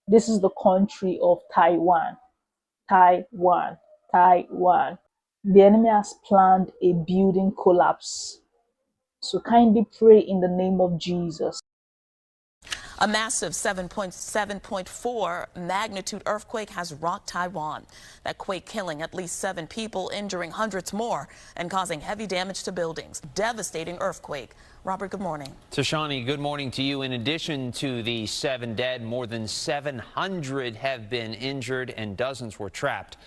This is the country of Taiwan. Taiwan. Taiwan. The enemy has planned a building collapse. So kindly pray in the name of Jesus. A massive 7.4 magnitude earthquake has rocked Taiwan. That quake killing at least 7 people, injuring hundreds more, and causing heavy damage to buildings. Devastating earthquake. Robert, good morning. Tashani, good morning to you. In addition to the 7 dead, more than 700 have been injured and dozens were trapped.